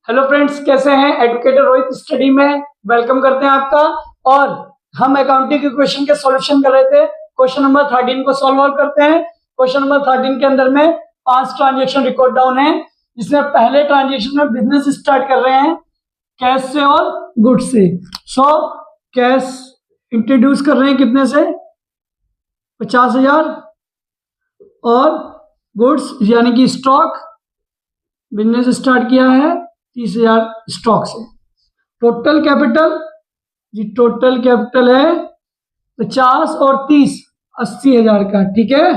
Hello friends, कैसे हैं? एडवोकेटर Rohit study में वेलकम करते हैं आपका। और हम अकाउंटिंग के क्वेश्चन के सॉल्यूशन कर रहे थे। क्वेश्चन नंबर 13 को सॉल्व आउट करते हैं। क्वेश्चन नंबर 13 के अंदर में 5 ट्रांजेक्शन रिकॉर्ड डाउन है, जिसमें पहले ट्रांजेक्शन में बिजनेस स्टार्ट कर रहे हैं कैश से और गुड्स से। कैश इंट्रोड्यूस कर रहे हैं कितने से? 50,000 और गुड्स यानी कि स्टॉक बिजनेस स्टार्ट किया है 30,000 स्टॉक से। टोटल कैपिटल है 50 और 30 80,000 का, ठीक है।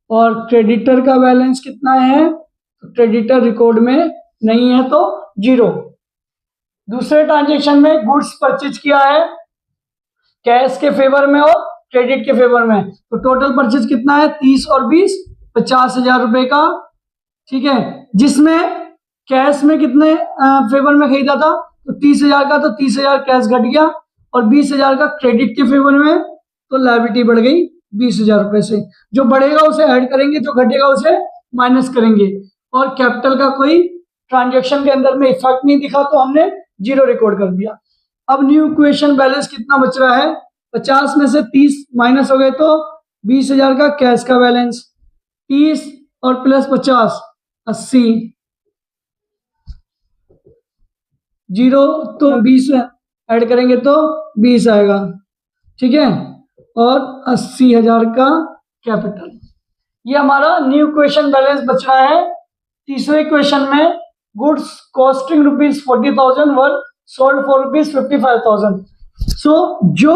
और क्रेडिटर का बैलेंस कितना है? तो क्रेडिटर रिकॉर्ड में नहीं है तो 0। दूसरे ट्रांजेक्शन में गुड्स परचेज किया है कैश के फेवर में और क्रेडिट के फेवर में, तो टोटल परचेज कितना है? 30 और 20 50,000 रुपए का, ठीक है। जिसमें कैश में कितने फेवर में खरीदा था? तो 30,000 का, तो 30,000 कैश घट गया और 20,000 का क्रेडिट के फेवर में, तो लायबिलिटी बढ़ गई 20,000 रुपए से। जो बढ़ेगा उसे ऐड करेंगे, जो घटेगा उसे माइनस करेंगे। और कैपिटल का कोई ट्रांजेक्शन के अंदर में इफेक्ट नहीं दिखा, तो हमने 0 रिकॉर्ड कर दिया। अब न्यू इक्वेशन बैलेंस कितना बच रहा है? 50 में से 30 माइनस हो गए तो 20,000 का कैश का बैलेंस, 30 और प्लस 50 80, 0 तो 20 ऐड करेंगे तो 20 आएगा, ठीक है। और 80,000 का कैपिटल। ये हमारा न्यू इक्वेशन बैलेंस बच रहा है। तीसरे इक्वेशन में goods costing ₹40,000 were sold for ₹55,000। सो जो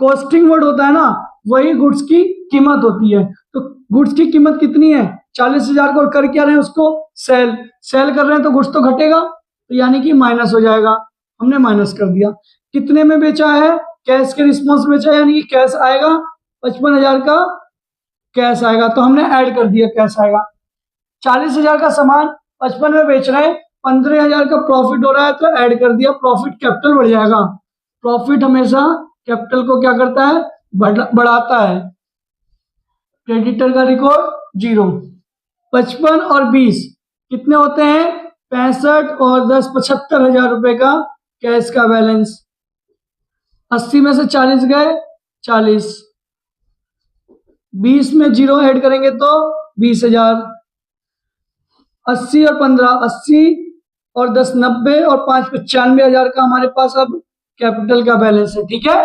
कॉस्टिंग वर्ड होता है ना, वही गुड्स की कीमत होती है। तो गुड्स की कीमत कितनी है? 40,000 को कर क्या रहे हैं? उसको सेल कर रहे हैं, तो गुड्स तो घटेगा, तो यानी कि माइनस हो जाएगा। हमने माइनस कर दिया। कितने में बेचा है? कैश के रिस्पॉन्स में बेचा है, यानी कि कैश आएगा 55,000 का कैश आएगा, तो हमने ऐड कर दिया कैश आएगा। 40,000 का सामान 55 में बेच रहे हैं, 15,000 का प्रॉफिट हो रहा है, तो ऐड कर दिया। प्रॉफिट कैपिटल बढ़ जाएगा। प्रॉफिट हमेशा कैपिटल को क्या करता है? बढ़ाता है। क्रेडिटर का रिकॉर्ड 0। 55 और 20 कितने होते हैं? 65 और 10 75,000 रुपए का कैश का बैलेंस। 80 में से 40 गए 40, 20 में 0 ऐड करेंगे तो 20,000। 80 और 15 80 और 10 90 और 5 95,000 का हमारे पास अब कैपिटल का बैलेंस है, ठीक है।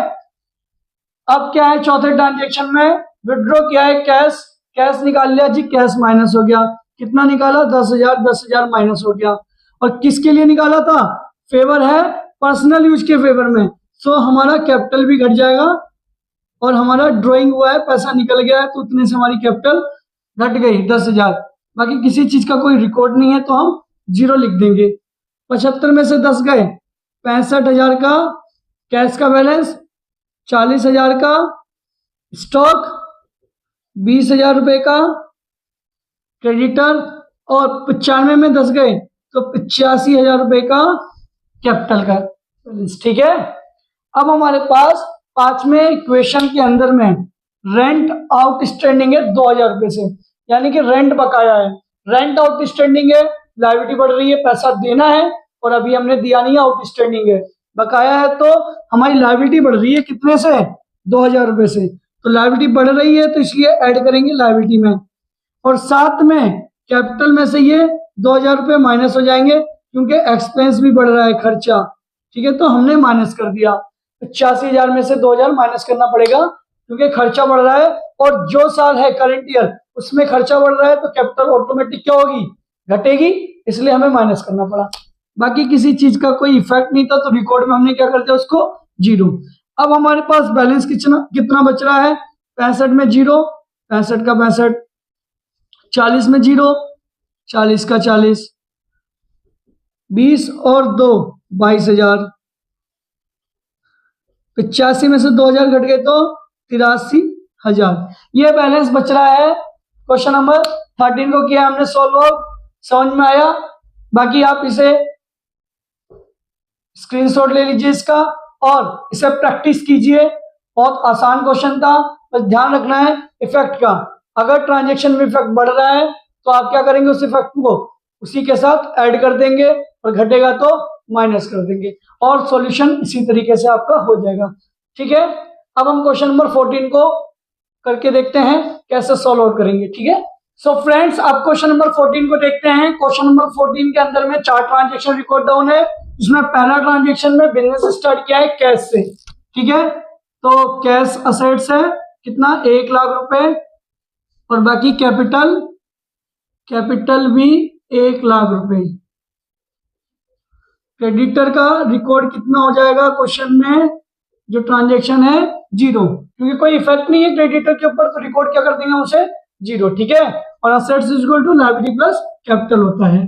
अब क्या है? चौथे ट्रांजेक्शन में विड्रॉ किया है कैश निकाल लिया जी, कैश माइनस हो गया। कितना निकाला? 10,000 माइनस हो गया। और किसके लिए निकाला था? फेवर है पर्सनल यूज के फेवर में, सो हमारा कैपिटल भी घट जाएगा। और हमारा ड्राइंग हुआ है, पैसा निकल गया है, तो उतने से हमारी कैपिटल घट गई 10,000। बाकी किसी चीज का कोई रिकॉर्ड नहीं है, तो हम 0 लिख देंगे। 75 में से 10 गए 65,000 का कैश का बैलेंस, 40,000 का स्टॉक, 20,000 रुपए का क्रेडिटर, और 95 में 10 गए तो 85,000 रुपए का कैपिटल का बैलेंस, ठीक है। अब हमारे पास पांचवें इक्वेशन के अंदर में रेंट आउटस्टैंडिंग है 2,000 रुपए से, यानी कि रेंट बकाया है। रेंट आउटस्टैंडिंग है, लायबिलिटी बढ़ रही है, पैसा देना है और अभी हमने दिया नहीं है, आउटस्टैंडिंग है। बकाया है तो हमारी लायबिलिटी बढ़ रही है कितने से? 2,000 रुपए से। तो लायबिलिटी बढ़ रही है, तो इसलिए ऐड करेंगे लायबिलिटी में। और साथ में कैपिटल में से ये 2,000 रुपये माइनस हो जाएंगे, क्योंकि एक्सपेंस भी बढ़ रहा है, खर्चा, ठीक है। तो हमने माइनस कर दिया। 85,000 में से 2,000 माइनस करना पड़ेगा, क्योंकि खर्चा बढ़ रहा है। और जो साल है करंट ईयर, उसमें खर्चा बढ़ रहा है, तो कैपिटल ऑटोमेटिक क्या होगी? घटेगी, इसलिए हमें माइनस करना पड़ा। बाकी किसी चीज का कोई इफेक्ट नहीं था, तो रिकॉर्ड में हमने क्या कर दिया? उसको 0। अब हमारे पास बैलेंस कितना बच रहा है? 65 में 0, 65 का 65, 40 में 0, 40 का 40, 20 और 2 22,000, 85 में से 2,000 घट गए तो 83,000। ये बैलेंस बच रहा है। क्वेश्चन नंबर 13 को किया हमने सॉल्व, समझ में आया? बाकी आप इसे स्क्रीनशॉट ले लीजिए इसका और इसे प्रैक्टिस कीजिए। बहुत आसान क्वेश्चन था, बस ध्यान रखना है इफेक्ट का। अगर ट्रांजैक्शन में इफेक्ट बढ़ रहा है तो आप क्या करेंगे? उस इफेक्ट को उसी के साथ ऐड कर देंगे और घटेगा तो माइनस कर देंगे और सॉल्यूशन इसी तरीके से आपका हो जाएगा। ठीक है, अब हम क्वेश्चन नंबर 14 को करके देखते हैं कैसे सॉल्व आउट करेंगे। ठीक है, सो फ्रेंड्स आप क्वेश्चन नंबर 14 को देखते हैं। क्वेश्चन नंबर 14 के अंदर में 4 ट्रांजेक्शन रिकॉर्ड डाउन है। इसमें पहला ट्रांजेक्शन में बिजनेस स्टार्ट किया है कैश से। ठीक है, तो कैश असेट्स है कितना 1 लाख रुपए और बाकी कैपिटल भी 1 लाख रुपए। क्रेडिटर का रिकॉर्ड कितना हो जाएगा क्वेश्चन में, जो ट्रांजेक्शन है 0, क्योंकि कोई इफेक्ट नहीं है क्रेडिटर के ऊपर, तो रिकॉर्ड क्या कर देंगे उसे 0। ठीक है, और assets is equal to liability plus capital होता है।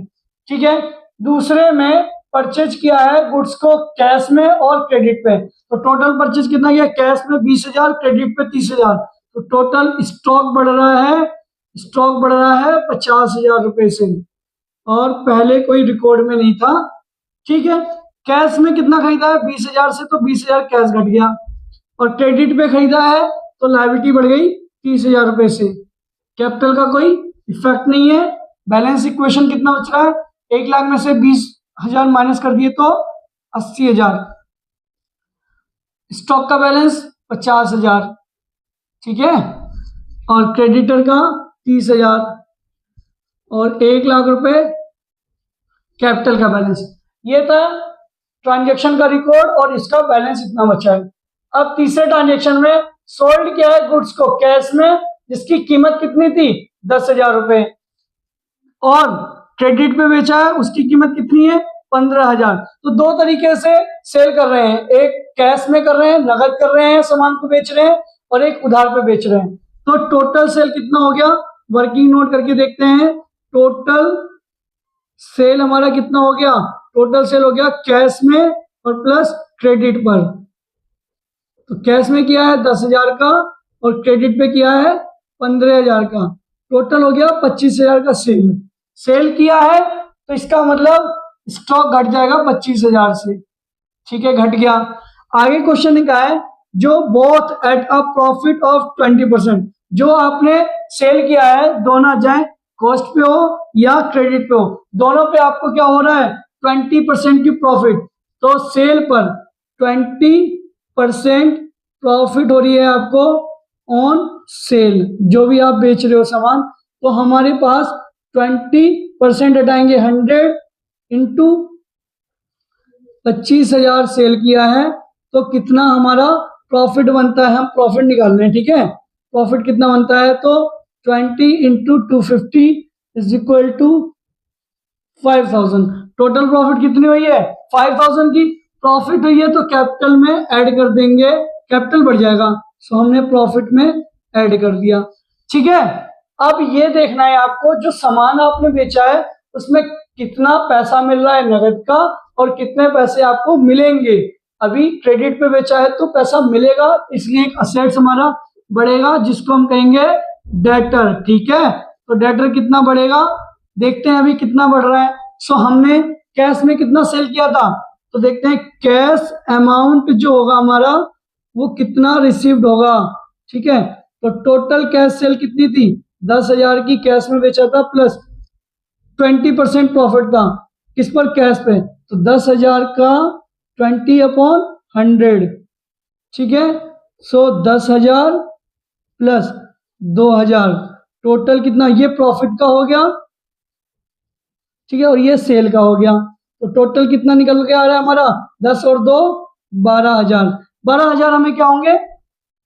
ठीक है, दूसरे में परचेज किया है गुड्स को कैश में और क्रेडिट पे, तो टोटल परचेज कितना किया, कैश में 20,000, क्रेडिट पे 30,000, तो टोटल स्टॉक बढ़ रहा है 50,000 रुपए से, और पहले कोई रिकॉर्ड में नहीं था। ठीक है, कैश में कितना खरीदा है 20,000 से, तो 20,000 कैश घट गया, और क्रेडिट पे खरीदा है तो लायबिलिटी बढ़ गई 30,000 रुपए से। कैपिटल का कोई इफेक्ट नहीं है। बैलेंस इक्वेशन कितना बच रहा है, 1 लाख में से 20,000 माइनस कर दिए तो 80,000। स्टॉक का बैलेंस 50,000। ठीक है, और क्रेडिटर का 30,000 और 1 लाख रुपए कैपिटल का बैलेंस। ये था ट्रांजैक्शन का रिकॉर्ड और इसका बैलेंस इतना बचा है। अब तीसरे ट्रांजैक्शन में सोल्ड किया है गुड्स को कैश में, जिसकी कीमत कितनी थी 10,000 रुपए, और क्रेडिट पे बेचा है उसकी कीमत कितनी है 15,000। तो दो तरीके से सेल कर रहे हैं, एक कैश में कर रहे हैं, नगद कर रहे हैं, सामान को बेच रहे हैं, और एक उधार पे बेच रहे हैं। तो टोटल सेल कितना हो गया, वर्किंग नोट करके देखते हैं। टोटल सेल हमारा कितना हो गया, टोटल सेल हो गया कैश में और प्लस क्रेडिट पर। तो कैश में किया है 10,000 का और क्रेडिट पे किया है 15,000 का, टोटल हो गया 25,000 का सेल किया है, तो इसका मतलब स्टॉक घट जाएगा 25,000 से। ठीक है, घट गया। आगे क्वेश्चन का है जो both at a profit of 20%, जो आपने सेल किया है दोनों जाए कॉस्ट पे हो या क्रेडिट पे हो, दोनों पे आपको क्या हो रहा है 20% की प्रॉफिट। तो सेल पर 20% प्रॉफिट हो रही है आपको ऑन सेल, जो भी आप बेच रहे हो सामान, तो हमारे पास 20% हटाएंगे 100 इंटू 25,000 सेल किया है, तो कितना हमारा प्रॉफिट बनता है, हम प्रॉफिट निकाल रहे हैं। ठीक है, प्रॉफिट कितना बनता है, तो 20 into 250 is equal to 5,000। Total profit कितनी हुई है 5,000 की प्रॉफिट हुई है, तो कैपिटल में ऐड कर देंगे, कैपिटल बढ़ जाएगा, सो हमने प्रॉफिट में ऐड कर दिया। ठीक है, अब ये देखना है आपको जो सामान आपने बेचा है उसमें कितना पैसा मिल रहा है नगद का और कितने पैसे आपको मिलेंगे। अभी क्रेडिट पे बेचा है तो पैसा मिलेगा, इसलिए एक असेट्स हमारा बढ़ेगा जिसको हम कहेंगे डेटर। ठीक है, तो डेटर कितना बढ़ेगा देखते हैं अभी कितना बढ़ रहा है। सो हमने कैश में कितना सेल किया था, तो देखते हैं कैश अमाउंट जो होगा हमारा वो कितना रिसीव्ड होगा। ठीक है, तो टोटल कैश सेल कितनी थी 10,000 की कैश में बेचा था, प्लस 20% प्रॉफिट था किस पर, कैश पे, तो 10,000 का 20/100। ठीक है, सो 10,000 प्लस 2,000 टोटल कितना, ये प्रॉफिट का हो गया। ठीक है, और ये सेल का हो गया, तो टोटल कितना निकल के आ रहा है हमारा 10 और 2 12,000। 12,000 हमें क्या होंगे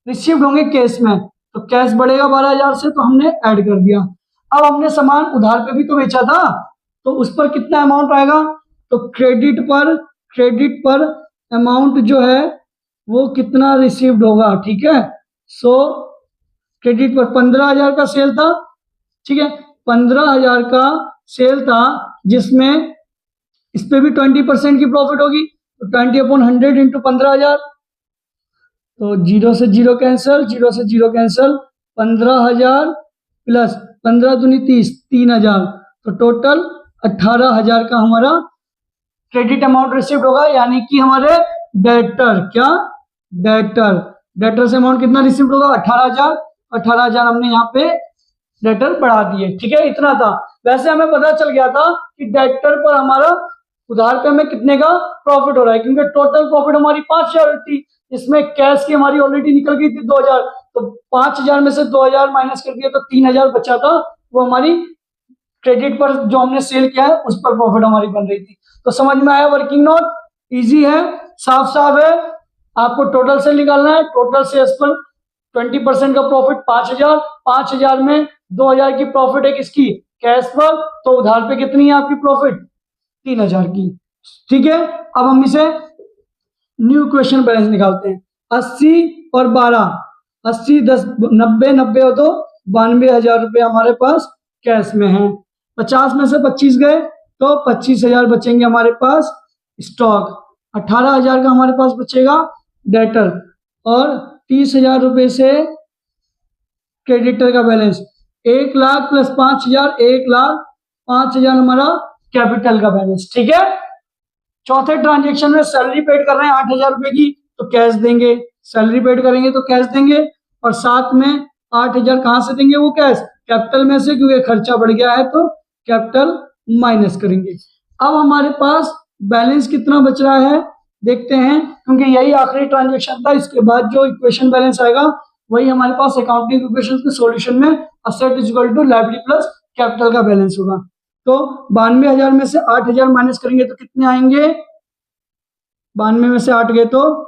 रिसीव्ड होंगे कैश में, तो कैश बढ़ेगा 12,000 से, तो हमने ऐड कर दिया। अब हमने सामान उधार पे भी तो बेचा था, तो उस पर कितना अमाउंट आएगा, तो क्रेडिट पर अमाउंट जो है वो कितना रिसीव्ड होगा। ठीक है, सो क्रेडिट पर 15,000 का सेल था। ठीक है, 15,000 का सेल था जिसमें इस पे भी 20% की प्रॉफिट होगी, तो 20/100 इंटू 15,000, तो 0 से 0 कैंसिल, 0 से 0 कैंसिल, 15,000 प्लस 15 दूनी 30, 3,000, तो टोटल 18,000 का हमारा क्रेडिट अमाउंट रिसीव्ड होगा, यानी कि हमारे डेटर से अमाउंट कितना रिसीव्ड होगा 18,000। 18,000 हमने यहाँ पे डेटर बढ़ा दिए। ठीक है, इतना था। वैसे हमें पता चल गया था कि डेटर पर हमारा उधार पे हमें कितने का प्रॉफिट हो रहा है, क्योंकि टोटल प्रॉफिट हमारी 5,000 थी, इसमें कैश की हमारी ऑलरेडी निकल गई थी 2,000, तो 5,000 में से 2,000 माइनस कर दिया तो 3,000 बचा था, वो हमारी क्रेडिट पर जो हमने सेल किया है उस पर प्रॉफिट हमारी बन रही थी। तो समझ में आया वर्किंग नोट? इजी है, साफ साफ है। आपको टोटल सेल निकालना है, टोटल सेल्स पर 20% का प्रॉफिट 5,000, 5,000 में 2,000 की प्रॉफिट है किसकी, कैश पर, तो उधार पे कितनी है आपकी प्रॉफिट, 3,000 की। ठीक है, अब हम इसे न्यू क्वेश्चन बैलेंस निकालते हैं। 80 और 12, 80 10 90 90 हो तो 92,000 रुपये हमारे पास कैश में है। 50 में से 25 गए तो 25,000 बचेंगे हमारे पास स्टॉक, 18,000 का हमारे पास बचेगा डेटर, और 30,000 रुपये से क्रेडिटर का बैलेंस। 1 लाख प्लस 5,000, 1,05,000 हमारा कैपिटल का बैलेंस। ठीक है, चौथे ट्रांजेक्शन में सैलरी पेड कर रहे हैं 8,000 रुपए की, तो कैश देंगे, सैलरी पेड करेंगे तो कैश देंगे, और साथ में 8,000 कहां से देंगे, वो कैश कैपिटल में से, क्योंकि खर्चा बढ़ गया है तो कैपिटल माइनस करेंगे। अब हमारे पास बैलेंस कितना बच रहा है देखते हैं, क्योंकि यही आखिरी ट्रांजेक्शन था। इसके बाद जो इक्वेशन बैलेंस आएगा वही हमारे पास अकाउंटिंग इक्वेशन के सॉल्यूशन में asset is equal to liability plus capital का बैलेंस होगा। तो 92,000 में से 8,000 माइनस करेंगे तो कितने आएंगे, 92 में से 8 गए तो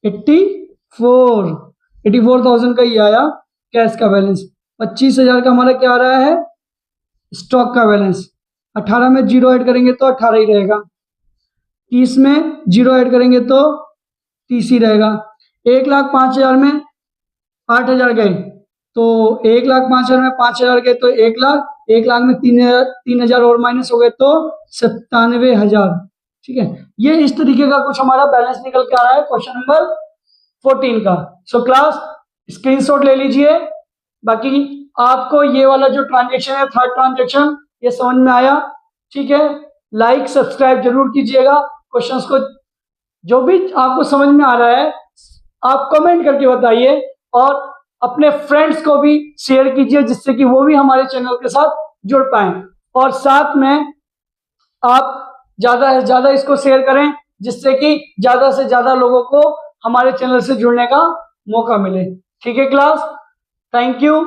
84,000 का ही आया कैश का बैलेंस। 25,000 का हमारा क्या आ रहा है, स्टॉक का बैलेंस। 18 में 0 ऐड करेंगे तो 18 ही रहेगा, 30 में 0 ऐड करेंगे तो 30 ही रहेगा। 1,05,000 में 8,000 गए तो 1,05,000 में 5,000 गए तो 1 लाख, 1 लाख में 3,000 और माइनस हो गए तो 97,000। ठीक है, ये इस तरीके का कुछ हमारा बैलेंस निकल के आ रहा है क्वेश्चन नंबर 14 का। सो क्लास स्क्रीनशॉट ले लीजिए। बाकी आपको ये वाला जो ट्रांजेक्शन है, थर्ड ट्रांजेक्शन, ये समझ में आया? ठीक है, लाइक सब्सक्राइब जरूर कीजिएगा। क्वेश्चंस को जो भी आपको समझ में आ रहा है आप कमेंट करके बताइए, और अपने फ्रेंड्स को भी शेयर कीजिए, जिससे कि वो भी हमारे चैनल के साथ जुड़ पाए, और साथ में आप ज्यादा से ज्यादा इसको शेयर करें, जिससे कि ज्यादा से ज्यादा लोगों को हमारे चैनल से जुड़ने का मौका मिले। ठीक है क्लास, थैंक यू।